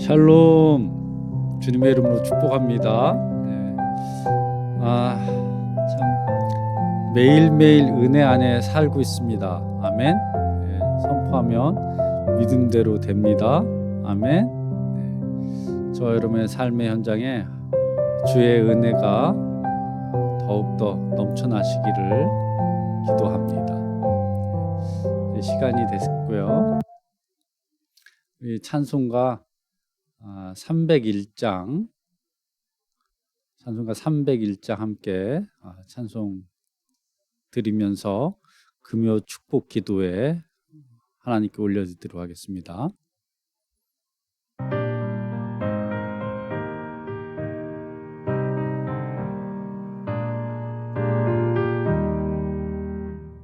샬롬, 주님의 이름으로 축복합니다. 네. 참 매일매일 은혜 안에 살고 있습니다. 아멘. 네. 선포하면 믿음대로 됩니다. 아멘. 네. 저 여러분의 삶의 현장에 주의 은혜가 더욱더 넘쳐나시기를 기도합니다. 네. 시간이 됐고요. 우리 찬송가 301장 함께 찬송 드리면서 금요 축복 기도에 하나님께 올려드리도록 하겠습니다.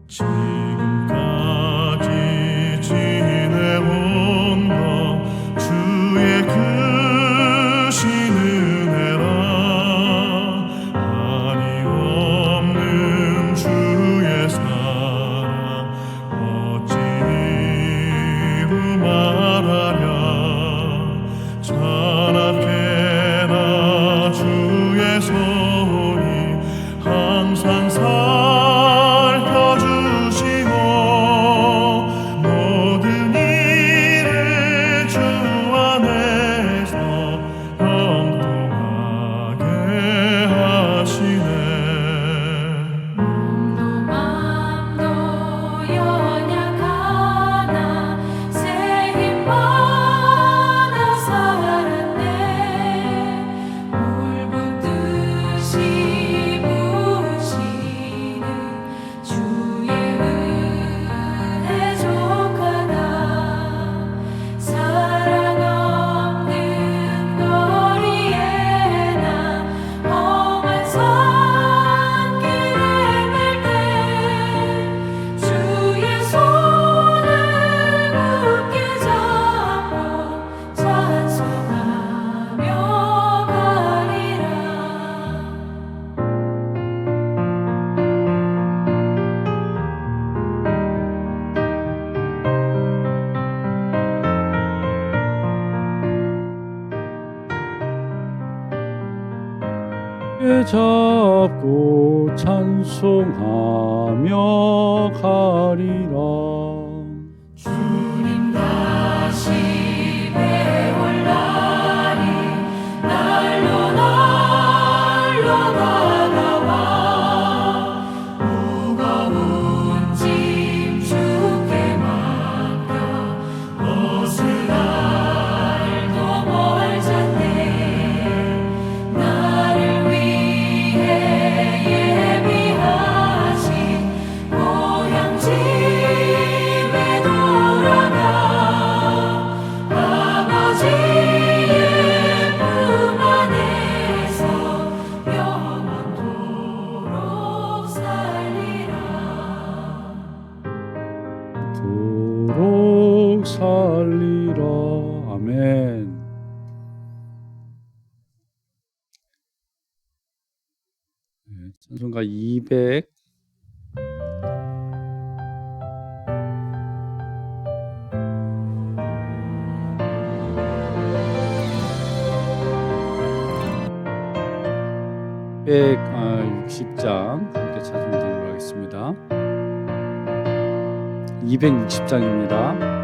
지금까지 지내온 것 주의 크신 은혜라 한이 없는 주의 사랑 어찌 이루 말하랴 찬악해나 주의 손이 항상 잡고 찬송하며 가리라. 주님 다시 배울 날이 날로 다가와 무거운 짐 주께 맡겨 벗을 날도 멀잖네. 나를 위해 예비하신 고향 집에 돌아가 아버지의 품 안에서 영원토록 살리라. 도록 살리라. 아멘. 찬송가 200 260장 함께 찬송드리도록 하겠습니다. 260장입니다.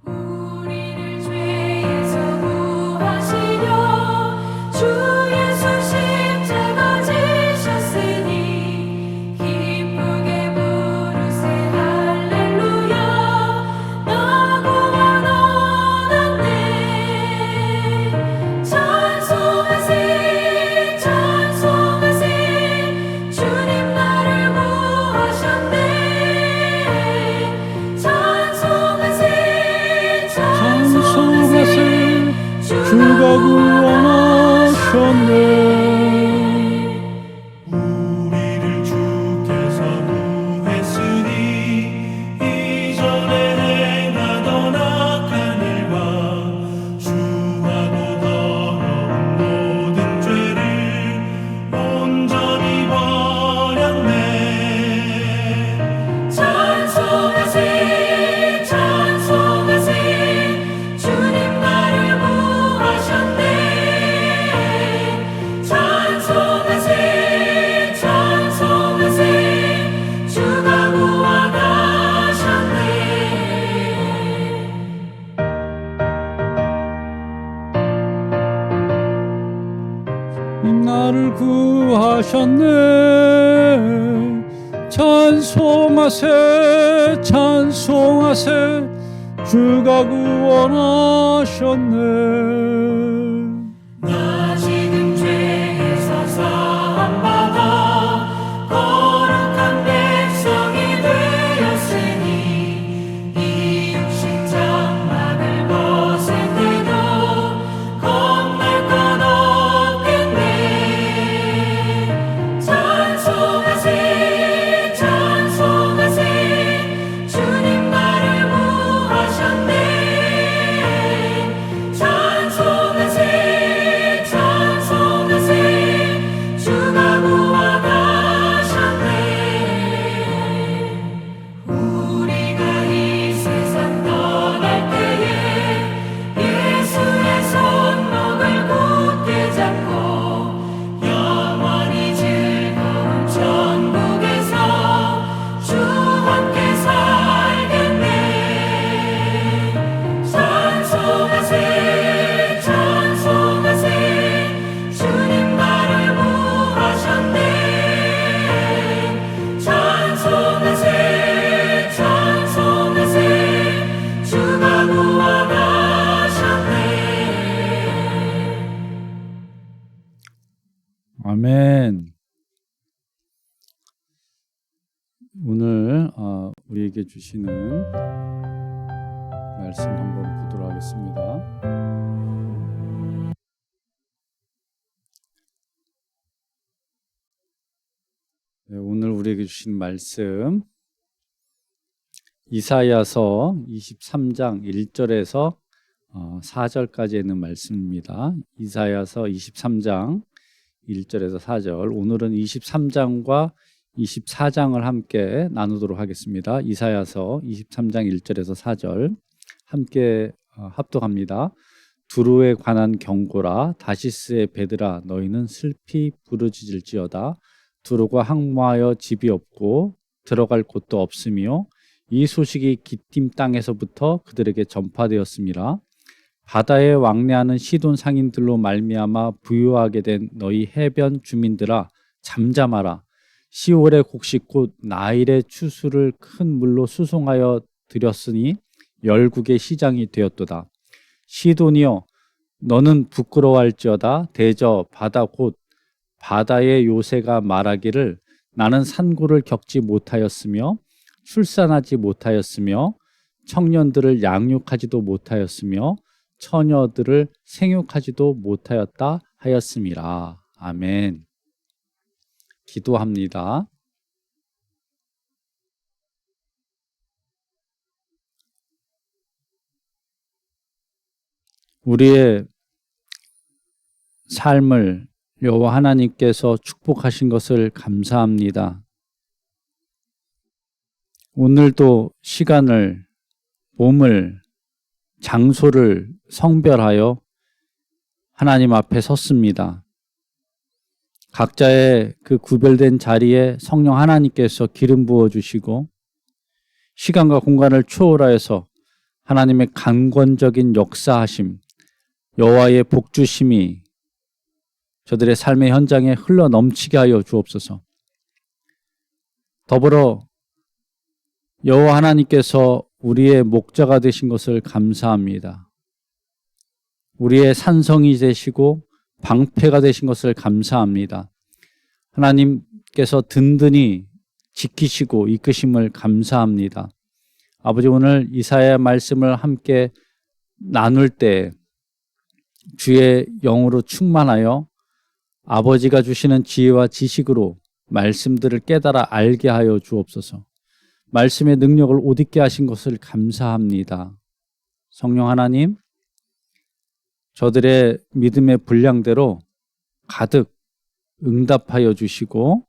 우리를 죄에서 구하시려 주 예수 십자가 지셨으니 기쁘게 부르세 할렐루야. 나 구원 얻었네. 찬송하세 주님 나를 구하셨네. 찬송하세 주가 구원하셨네. 우리를 주께서 구했으니 이전에 행하던 악한 일과 주하고 더러운 모든 죄를 온전히 버렸네. 찬송하세 구원하셨네. 찬송하세 찬송하세 주가 구원하셨네. 나 지금 죄에서 사함받아 거룩한 백성이 되었으니 이 육신 장막을 벗을 때도 겁날 건 없겠네. 찬송하세 찬송하세 주님 나를 구하셨네. 찬송하세 찬송하세 주가 구원하셨네. 우리가 이 세상 떠날 때에 예수의 손목을 굳게 잡고 영원히 즐거운 천국에서 주와 함께 살겠네. 찬송하세 찬송하세 주님 나를 구하셨네. 찬송하세 찬송하세 주가 구원하셨네. 아멘. 오늘 우리에게 주시는 말씀 한번 보도록 하겠습니다. 네, 오늘 우리에게 주신 말씀 이사야서 23장 1절에서 4절까지 있는 말씀입니다. 이사야서 23장 1절에서 4절. 오늘은 23장과 24장을 함께 나누도록 하겠습니다. 이사야서 23장 1절에서 4절 함께 합독합니다. 두루에 관한 경고라. 다시스의 배들아 너희는 슬피 부르짖을지어다. 두루가 항모하여 집이 없고 들어갈 곳도 없으며 이 소식이 기띔 땅에서부터 그들에게 전파되었음이라. 바다에 왕래하는 시돈 상인들로 말미암아 부유하게 된 너희 해변 주민들아 잠잠하라. 시올의 곡식 곧 나일의 추수를 큰 물로 수송하여 들였으니 열국의 시장이 되었도다. 시돈이여 너는 부끄러워할지어다. 대저 바다 곧 바다의 요새가 말하기를 나는 산고를 겪지 못하였으며 출산하지 못하였으며 청년들을 양육하지도 못하였으며 처녀들을 생육하지도 못하였다 하였음이라. 아멘. 기도합니다. 우리의 삶을 여호와 하나님께서 축복하신 것을 감사합니다. 오늘도 시간을, 몸을, 장소를 성별하여 하나님 앞에 섰습니다. 각자의 그 구별된 자리에 성령 하나님께서 기름 부어주시고 시간과 공간을 초월하여서 하나님의 강권적인 역사하심, 여호와의 복주심이 저들의 삶의 현장에 흘러 넘치게 하여 주옵소서. 더불어 여호와 하나님께서 우리의 목자가 되신 것을 감사합니다. 우리의 산성이 되시고 방패가 되신 것을 감사합니다. 하나님께서 든든히 지키시고 이끄심을 감사합니다. 아버지, 오늘 이사야 말씀을 함께 나눌 때 주의 영으로 충만하여 아버지가 주시는 지혜와 지식으로 말씀들을 깨달아 알게 하여 주옵소서. 말씀의 능력을 옷입게 하신 것을 감사합니다. 성령 하나님, 저들의 믿음의 분량대로 가득 응답하여 주시고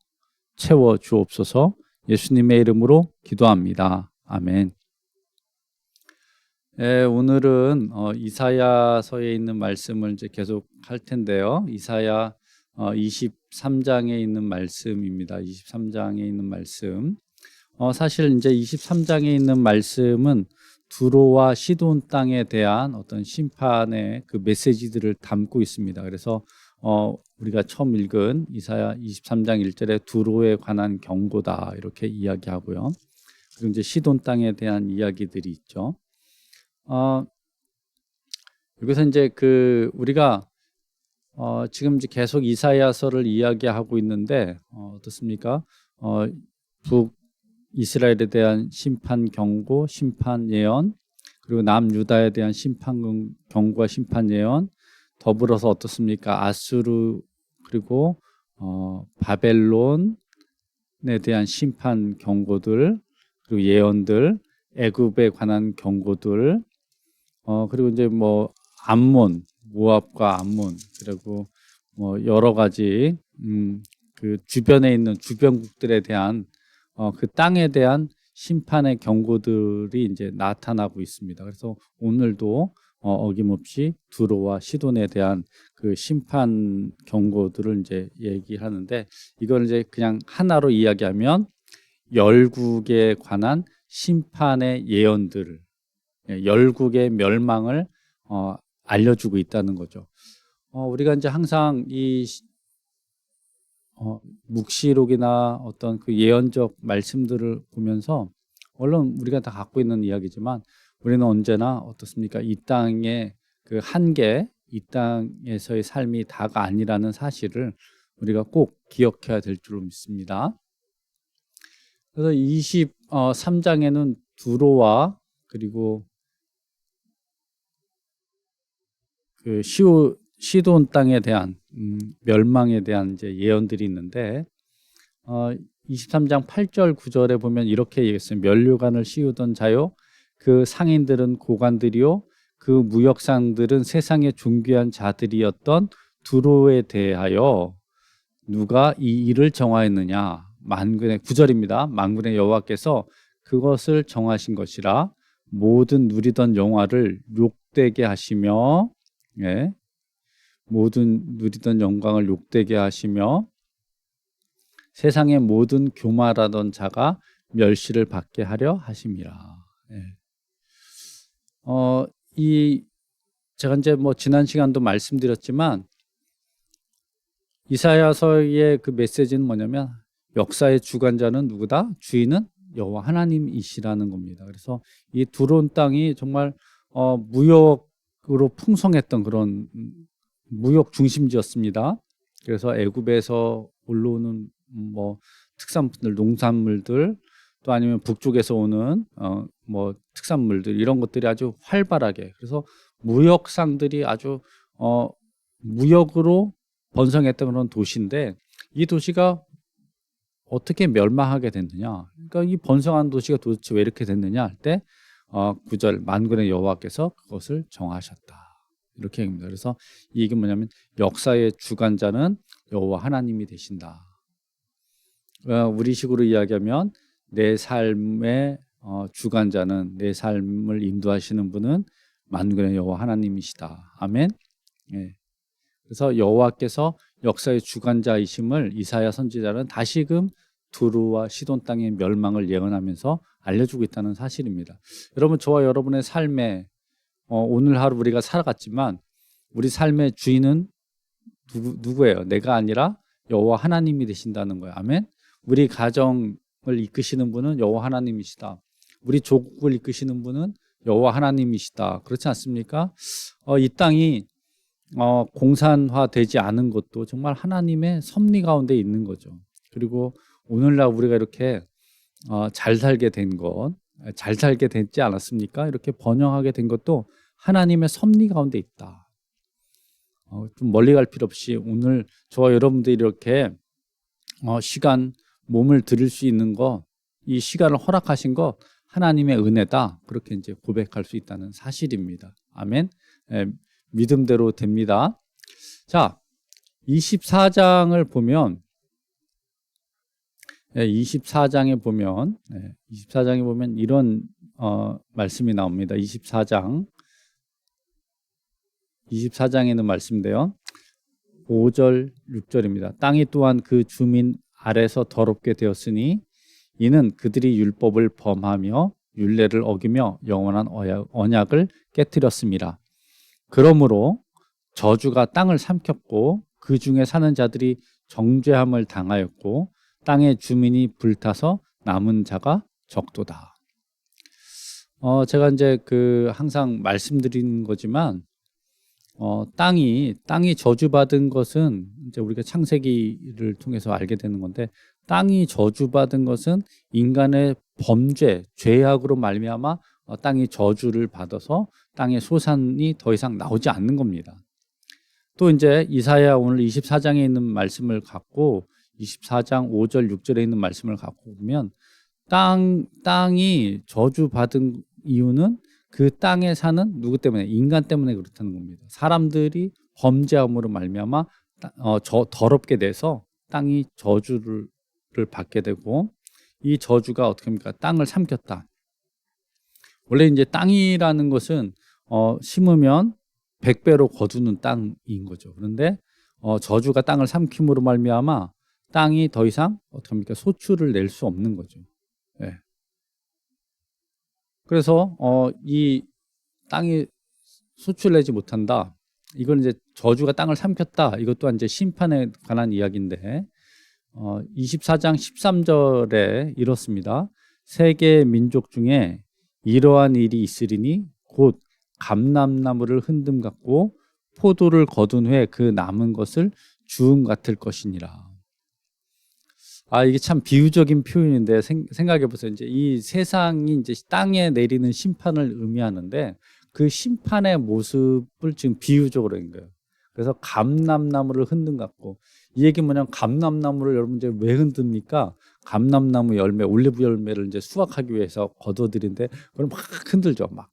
채워 주옵소서. 예수님의 이름으로 기도합니다. 아멘. 오늘은 이사야서에 있는 말씀을 이제 계속 할 텐데요. 이사야 23장에 있는 말씀입니다. 23장에 있는 말씀. 사실 이제 23장에 있는 말씀은 두로와 시돈 땅에 대한 어떤 심판의 그 메시지들을 담고 있습니다. 그래서 우리가 처음 읽은 이사야 23장 1절에 두로에 관한 경고다 이렇게 이야기하고요. 그리고 이제 시돈 땅에 대한 이야기들이 있죠. 여기서 이제 우리가 지금 이제 계속 이사야서를 이야기하고 있는데 어떻습니까? 북이스라엘에 대한 심판 경고, 심판 예언, 그리고 남유다에 대한 심판 경고와 심판 예언, 더불어서 어떻습니까? 아수르 그리고 바벨론에 대한 심판 경고들, 그리고 예언들, 애굽에 관한 경고들, 그리고 이제 뭐 암몬, 모압과 암몬, 그리고 뭐 여러 가지 그 주변에 있는 주변국들에 대한 그 땅에 대한 심판의 경고들이 이제 나타나고 있습니다. 그래서 오늘도 어김없이 두로와 시돈에 대한 그 심판 경고들을 이제 얘기하는데, 이걸 이제 그냥 하나로 이야기하면 열국에 관한 심판의 예언들을, 열국의 멸망을 알려주고 있다는 거죠. 우리가 이제 항상 이 묵시록이나 어떤 그 예언적 말씀들을 보면서, 물론 우리가 다 갖고 있는 이야기지만 우리는 언제나 어떻습니까? 이 땅의 그 한계, 이 땅에서의 삶이 다가 아니라는 사실을 우리가 꼭 기억해야 될 줄로 믿습니다. 그래서 23장에는 두로와 그리고 그 시돈 땅에 대한 멸망에 대한 이제 예언들이 있는데, 23장 8절 9절에 보면 이렇게 얘기했어요. 면류관을 씌우던 자요, 그 상인들은 고관들이요, 그 무역상들은 세상의 존귀한 자들이었던 두로에 대하여 누가 이 일을 정하였느냐. 만군의 9절입니다. 만군의 여호와께서 그것을 정하신 것이라. 모든 누리던 영화를 욕되게 하시며, 모든 누리던 영광을 욕되게 하시며, 세상의 모든 교만하던 자가 멸시를 받게 하려 하심이라. 제가 이제 뭐 지난 시간도 말씀드렸지만, 이사야서의 그 메시지는 뭐냐면, 역사의 주관자는 누구다? 주인은 여호와 하나님이시라는 겁니다. 그래서 이 두론 땅이 정말 무역으로 풍성했던 그런 무역 중심지였습니다. 그래서 애굽에서 올라오는 뭐 특산품들, 농산물들, 또 아니면 북쪽에서 오는 뭐 특산물들, 이런 것들이 아주 활발하게, 그래서 무역상들이 아주 무역으로 번성했던 그런 도시인데, 이 도시가 어떻게 멸망하게 됐느냐? 그러니까 이 번성한 도시가 도대체 왜 이렇게 됐느냐 할 때 9절 만군의 여호와께서 그것을 정하셨다, 이렇게 얘기합니다. 그래서 이게 뭐냐면 역사의 주관자는 여호와 하나님이 되신다. 우리식으로 이야기하면 내 삶의 주관자는, 내 삶을 인도하시는 분은 만군의 여호와 하나님이시다. 아멘. 그래서 여호와께서 역사의 주관자이심을 이사야 선지자는 다시금 두루와 시돈 땅의 멸망을 예언하면서 알려주고 있다는 사실입니다. 여러분, 저와 여러분의 삶에 오늘 하루 우리가 살아갔지만 우리 삶의 주인은 누구예요? 내가 아니라 여호와 하나님이 되신다는 거예요. 아멘. 우리 가정을 이끄시는 분은 여호와 하나님이시다. 우리 조국을 이끄시는 분은 여호와 하나님이시다. 그렇지 않습니까? 이 땅이 공산화되지 않은 것도 정말 하나님의 섭리 가운데 있는 거죠. 그리고 오늘날 우리가 이렇게 잘 살게 된 것, 잘 살게 됐지 않았습니까? 이렇게 번영하게 된 것도 하나님의 섭리 가운데 있다. 좀 멀리 갈 필요 없이 오늘 저와 여러분들이 이렇게 시간, 몸을 들일 수 있는 것, 이 시간을 허락하신 것 하나님의 은혜다, 그렇게 이제 고백할 수 있다는 사실입니다. 아멘. 믿음대로 됩니다. 자, 24장을 보면 24장에 보면 이런 말씀이 나옵니다. 24장에 있는 말씀인데요. 5절, 6절입니다. 땅이 또한 그 주민 아래서 더럽게 되었으니 이는 그들이 율법을 범하며 율례를 어기며 영원한 언약을 깨뜨렸습니다. 그러므로 저주가 땅을 삼켰고 그 중에 사는 자들이 정죄함을 당하였고 땅의 주민이 불타서 남은 자가 적도다. 제가 이제 항상 말씀드리는 거지만 땅이 저주받은 것은 이제 우리가 창세기를 통해서 알게 되는 건데, 땅이 저주받은 것은 인간의 범죄, 죄악으로 말미암아 땅이 저주를 받아서 땅의 소산이 더 이상 나오지 않는 겁니다. 또 이제 이사야 오늘 24장에 있는 말씀을 갖고 24장 5절 6절에 있는 말씀을 갖고 보면 땅이 저주받은 이유는 그 땅에 사는 누구 때문에? 인간 때문에 그렇다는 겁니다. 사람들이 범죄함으로 말미암아 더럽게 돼서 땅이 저주를 받게 되고, 이 저주가 어떻게 합니까? 땅을 삼켰다. 원래 이제 땅이라는 것은 심으면 100배로 거두는 땅인 거죠. 그런데 저주가 땅을 삼킴으로 말미암아 땅이 더 이상 어떻게 합니까? 소출을 낼 수 없는 거죠. 네. 그래서 이 땅이 소출내지 못한다. 이건 이제 저주가 땅을 삼켰다. 이것 또한 이제 심판에 관한 이야기인데 24장 13절에 이렇습니다. 세계 민족 중에 이러한 일이 있으리니 곧 감람나무를 흔듦 같고 포도를 거둔 후에 그 남은 것을 주음 같을 것이니라. 이게 참 비유적인 표현인데 생각해 보세요. 이제 이 세상이 이제 땅에 내리는 심판을 의미하는데 그 심판의 모습을 지금 비유적으로 한 거예요. 그래서 감람나무를 흔든 같고, 이 얘기 뭐냐면 감람나무를 여러분 이제 왜 흔듭니까? 감람나무 열매, 올리브 열매를 이제 수확하기 위해서 거둬들인데 그걸 막 흔들죠. 막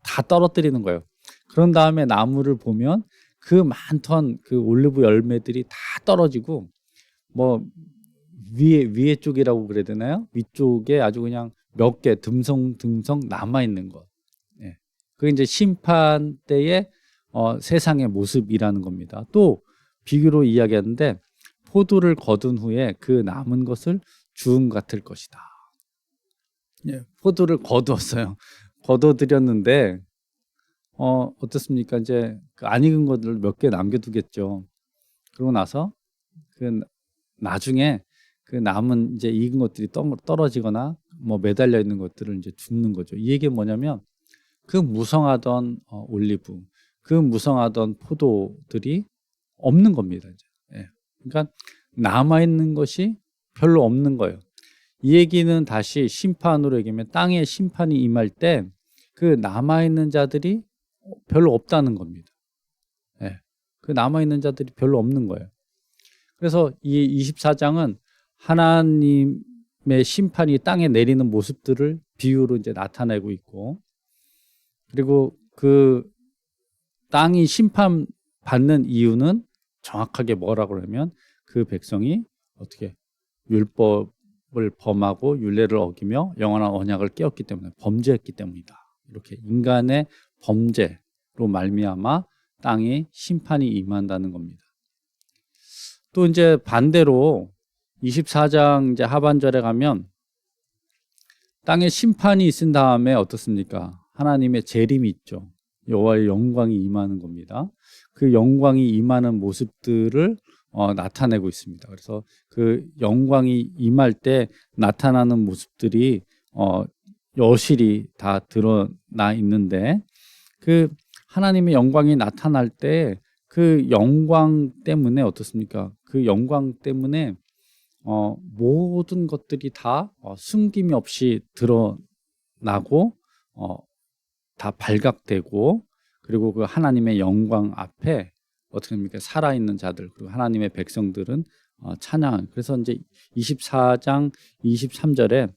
다 떨어뜨리는 거예요. 그런 다음에 나무를 보면 그 많던 그 올리브 열매들이 다 떨어지고 뭐 위에 쪽이라고 그래야 되나요? 위쪽에 아주 그냥 몇 개 듬성듬성 남아 있는 것. 예. 그게 이제 심판 때의 세상의 모습이라는 겁니다. 또 비유로 이야기하는데 포도를 거둔 후에 그 남은 것을 주음 같을 것이다. 예, 포도를 거두었어요. 거둬들였는데 어떻습니까? 이제 그 안 익은 것들 몇 개 남겨두겠죠. 그러고 나서 그 나중에 그 남은 이제 익은 것들이 떨어지거나 뭐 매달려 있는 것들을 이제 줍는 거죠. 이 얘기는 뭐냐면 그 무성하던 올리브, 그 무성하던 포도들이 없는 겁니다. 이제. 예. 그러니까 남아 있는 것이 별로 없는 거예요. 이 얘기는 다시 심판으로 얘기하면 땅에 심판이 임할 때 그 남아 있는 자들이 별로 없다는 겁니다. 예. 그 남아 있는 자들이 별로 없는 거예요. 그래서 이 24장은 하나님의 심판이 땅에 내리는 모습들을 비유로 이제 나타내고 있고, 그리고 그 땅이 심판받는 이유는 정확하게 뭐라고 그러면 그 백성이 어떻게 율법을 범하고 율례를 어기며 영원한 언약을 깨었기 때문에, 범죄했기 때문이다. 이렇게 인간의 범죄로 말미암아 땅에 심판이 임한다는 겁니다. 또 이제 반대로 24장 이제 하반절에 가면 땅에 심판이 있은 다음에 어떻습니까? 하나님의 재림이 있죠. 여호와의 영광이 임하는 겁니다. 그 영광이 임하는 모습들을 나타내고 있습니다. 그래서 그 영광이 임할 때 나타나는 모습들이 여실히 다 드러나 있는데, 그 하나님의 영광이 나타날 때 그 영광 때문에 어떻습니까? 그 영광 때문에 모든 것들이 다 숨김이 없이 드러나고 다 발각되고, 그리고 그 하나님의 영광 앞에 어떻게 합니까? 살아있는 자들, 그리고 하나님의 백성들은 찬양. 그래서 이제 24장 23절에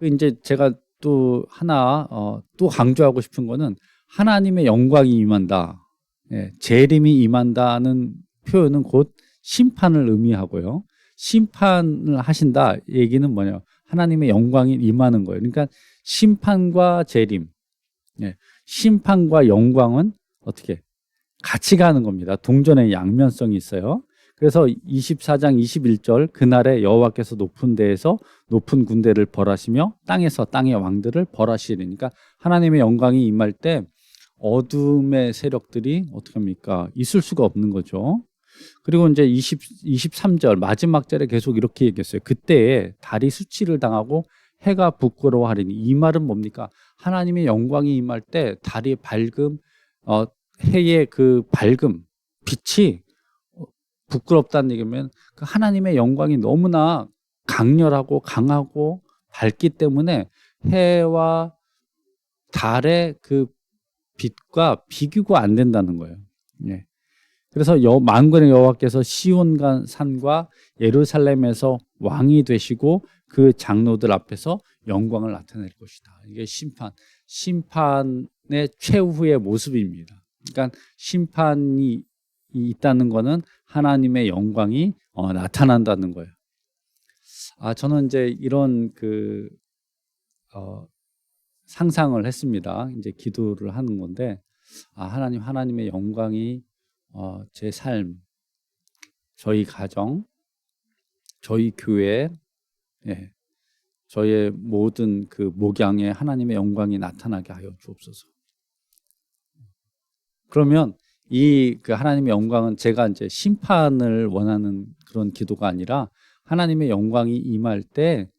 이제 제가 또 하나 또 강조하고 싶은 거는 하나님의 영광이 임한다. 예, 재림이 임한다는 표현은 곧 심판을 의미하고요. 심판을 하신다 얘기는 뭐냐? 하나님의 영광이 임하는 거예요. 그러니까 심판과 재림, 예, 심판과 영광은 어떻게 같이 가는 겁니다. 동전의 양면성이 있어요. 그래서 24장 21절 그날에 여호와께서 높은 데에서 높은 군대를 벌하시며 땅에서 땅의 왕들을 벌하시리니까 하나님의 영광이 임할 때 어둠의 세력들이 어떻게 합니까? 있을 수가 없는 거죠. 그리고 이제 23절 마지막 절에 계속 이렇게 얘기했어요. 그때에 달이 수치를 당하고 해가 부끄러워하리니. 이 말은 뭡니까? 하나님의 영광이 임할 때 달이 밝음, 해의 그 밝음, 빛이 부끄럽다는 얘기면 그 하나님의 영광이 너무나 강렬하고 강하고 밝기 때문에 해와 달의 그 빛과 비교가 안 된다는 거예요. 예. 그래서 만군의 여호와께서 시온 산과 예루살렘에서 왕이 되시고 그 장로들 앞에서 영광을 나타낼 것이다. 이게 심판의 최후의 모습입니다. 그러니까 심판이 있다는 것은 하나님의 영광이 나타난다는 거예요. 저는 이제 이런 상상을 했습니다. 이제 기도를 하는 건데, 하나님의 영광이 제 삶, 저희 가정, 저희 교회, 예, 저의 모든 그 목양에 하나님의 영광이 나타나게 하여 주옵소서. 그러면 그 하나님의 영광은 제가 이제 심판을 원하는 그런 기도가 아니라 하나님의 영광이 임할 때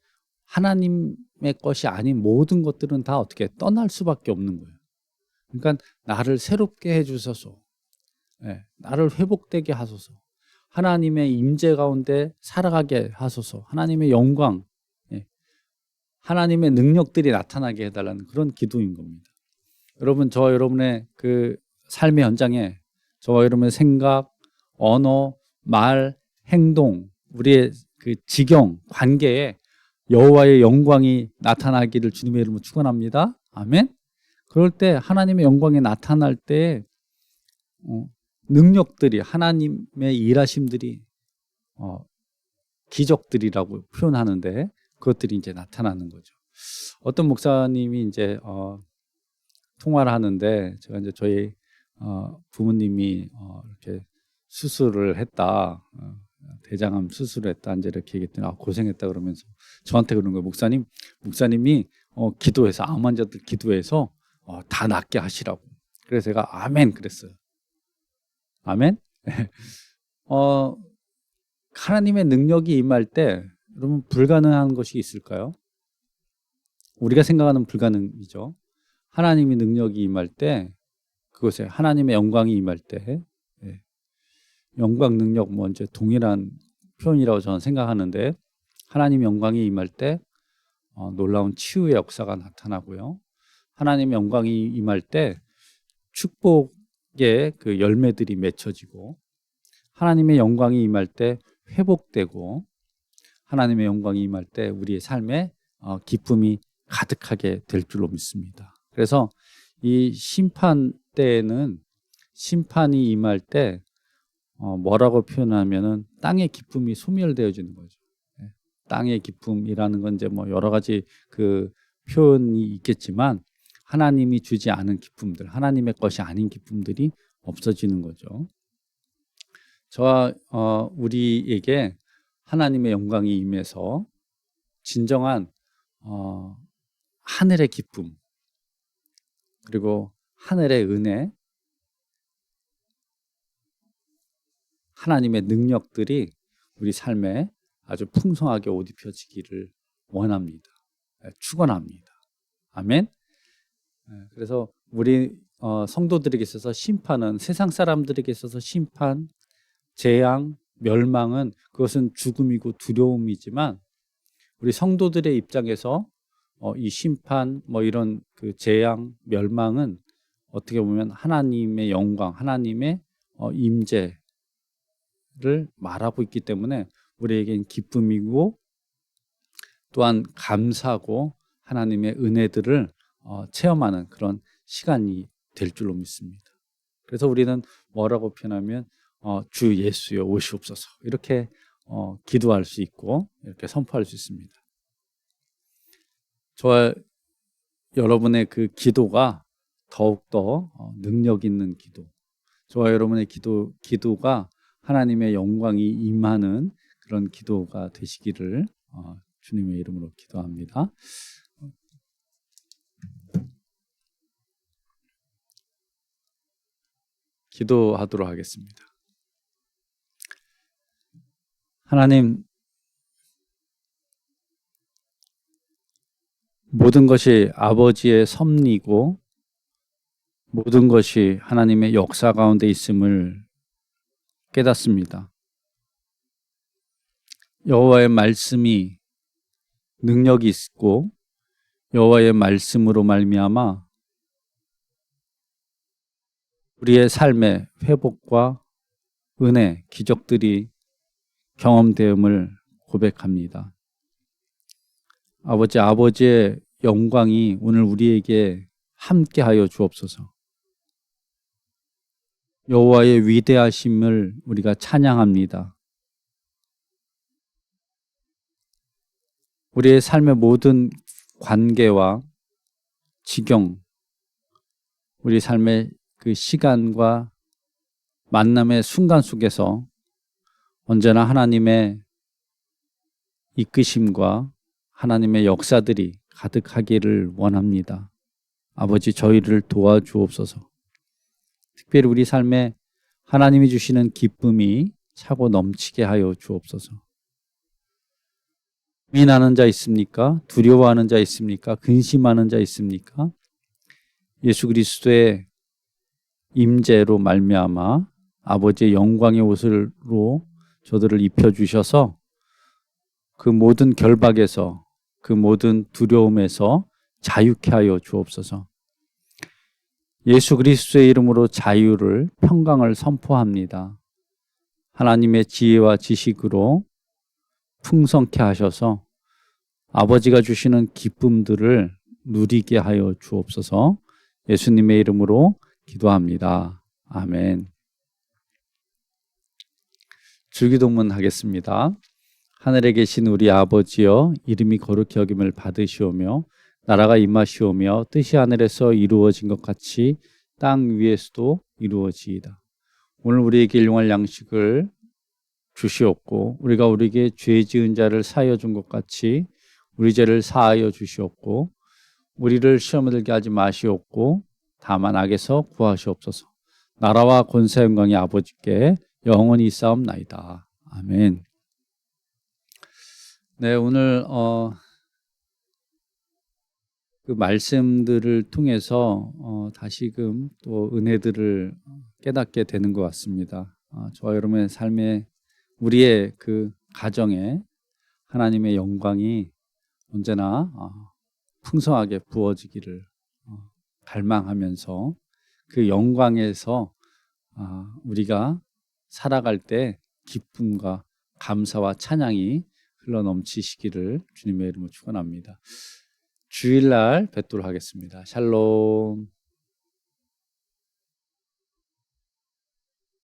하나님의 것이 아닌 모든 것들은 다 어떻게 떠날 수밖에 없는 거예요. 그러니까 나를 새롭게 해주셔서, 나를 회복되게 하소서, 하나님의 임재 가운데 살아가게 하소서, 하나님의 영광, 하나님의 능력들이 나타나게 해달라는 그런 기도인 겁니다. 여러분, 저와 여러분의 그 삶의 현장에 저와 여러분의 생각, 언어, 말, 행동, 우리의 그 지경, 관계에 여호와의 영광이 나타나기를 주님의 이름으로 축원합니다. 아멘. 그럴 때 하나님의 영광이 나타날 때 능력들이, 하나님의 일하심들이 기적들이라고 표현하는데 그것들이 이제 나타나는 거죠. 어떤 목사님이 이제 통화를 하는데 제가 이제 저희 부모님이 이렇게 수술을 했다, 대장암 수술을 했다, 이제 이렇게 얘기했더니 고생했다 그러면서 저한테 그러는 거예요. 목사님이 기도해서, 암 환자들 기도해서 다 낫게 하시라고. 그래서 제가 아멘 그랬어요. 아멘. 하나님의 능력이 임할 때 여러분 불가능한 것이 있을까요? 우리가 생각하는 불가능이죠. 하나님의 능력이 임할 때, 그것에 하나님의 영광이 임할 때, 영광 능력 이제 동일한 표현이라고 저는 생각하는데, 하나님의 영광이 임할 때 놀라운 치유의 역사가 나타나고요. 하나님의 영광이 임할 때 축복의 그 열매들이 맺혀지고, 하나님의 영광이 임할 때 회복되고, 하나님의 영광이 임할 때 우리의 삶에 기쁨이 가득하게 될 줄로 믿습니다. 그래서 이 심판 때에는, 심판이 임할 때 뭐라고 표현하면은 땅의 기쁨이 소멸되어지는 거죠. 땅의 기쁨이라는 건 이제 여러 가지 그 표현이 있겠지만 하나님이 주지 않은 기쁨들, 하나님의 것이 아닌 기쁨들이 없어지는 거죠. 저와 우리에게 하나님의 영광이 임해서 진정한 하늘의 기쁨, 그리고 하늘의 은혜, 하나님의 능력들이 우리 삶에 아주 풍성하게 옷 입혀지기를 원합니다. 축원합니다. 아멘. 그래서 우리 성도들에게 있어서 심판은, 세상 사람들에게 있어서 심판, 재앙, 멸망은 그것은 죽음이고 두려움이지만, 우리 성도들의 입장에서 이 심판, 이런 그 재앙, 멸망은 어떻게 보면 하나님의 영광, 하나님의 임재를 말하고 있기 때문에 우리에겐 기쁨이고 또한 감사하고 하나님의 은혜들을 체험하는 그런 시간이 될 줄로 믿습니다. 그래서 우리는 뭐라고 표현하면 주 예수여 오시옵소서, 이렇게 기도할 수 있고 이렇게 선포할 수 있습니다. 저와 여러분의 그 기도가 더욱더 능력 있는 기도, 저와 여러분의 기도가 하나님의 영광이 임하는 그런 기도가 되시기를 주님의 이름으로 기도합니다. 기도하도록 하겠습니다. 하나님, 모든 것이 아버지의 섭리고 모든 것이 하나님의 역사 가운데 있음을 깨닫습니다. 여호와의 말씀이 능력이 있고 여호와의 말씀으로 말미암아 우리의 삶의 회복과 은혜, 기적들이 경험됨을 고백합니다. 아버지의 영광이 오늘 우리에게 함께하여 주옵소서. 여호와의 위대하심을 우리가 찬양합니다. 우리의 삶의 모든 관계와 지경, 우리 삶의 그 시간과 만남의 순간 속에서 언제나 하나님의 이끄심과 하나님의 역사들이 가득하기를 원합니다. 아버지, 저희를 도와주옵소서. 특별히 우리 삶에 하나님이 주시는 기쁨이 차고 넘치게 하여 주옵소서. 고민하는 자 있습니까? 두려워하는 자 있습니까? 근심하는 자 있습니까? 예수 그리스도의 임재로 말미암아 아버지의 영광의 옷으로 저들을 입혀주셔서 그 모든 결박에서 그 모든 두려움에서 자유케 하여 주옵소서. 예수 그리스도의 이름으로 자유를, 평강을 선포합니다. 하나님의 지혜와 지식으로 풍성케 하셔서 아버지가 주시는 기쁨들을 누리게 하여 주옵소서. 예수님의 이름으로 기도합니다. 아멘. 줄기도문 하겠습니다. 하늘에 계신 우리 아버지여, 이름이 거룩히 여김을 받으시오며 나라가 임하시오며 뜻이 하늘에서 이루어진 것 같이 땅 위에서도 이루어지이다. 오늘 우리에게 일용할 양식을 주시옵고 우리가 우리에게 죄 지은 자를 사하여 준 것 같이 우리 죄를 사하여 주시옵고 우리를 시험에 들게 하지 마시옵고 다만 악에서 구하시옵소서. 나라와 권세 영광이 아버지께 영원히 있사옵나이다. 아멘. 네, 오늘 그 말씀들을 통해서 다시금 또 은혜들을 깨닫게 되는 것 같습니다. 저와 여러분의 삶에 우리의 그 가정에 하나님의 영광이 언제나 풍성하게 부어지기를 갈망하면서 그 영광에서 우리가 살아갈 때 기쁨과 감사와 찬양이 흘러넘치시기를 주님의 이름으로 축원합니다. 주일날 뵙도록 하겠습니다. 샬롬.